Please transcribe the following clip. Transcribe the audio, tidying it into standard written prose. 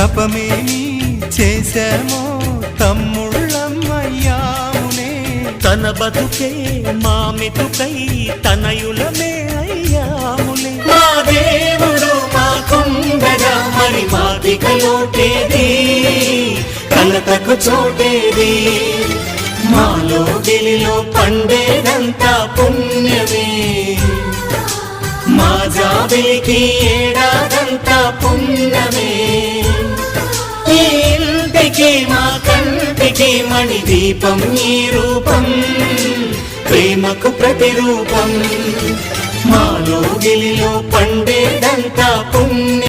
తపమేమి చేశామో తమ్ముళ్ళమ్మయ్యామునే. తన బతుకే మా మెతుకై తనయులమే అయ్యాములే. మా దేవుడు మాకుండగా మరి మాదిక లోటేది, కలతకు చోటేది. మాలో గిలిలో పండేదంతా పుణ్యమే, మా జాబిలికి ఏడాదంతా పుణ్యమే. ఈ ఇంటికి మా కంటికి మణి దీపం ఈ రూపం, ప్రేమకు ప్రతిరూపం. మాలో గిలిలో పండేదంతా పుణ్యం.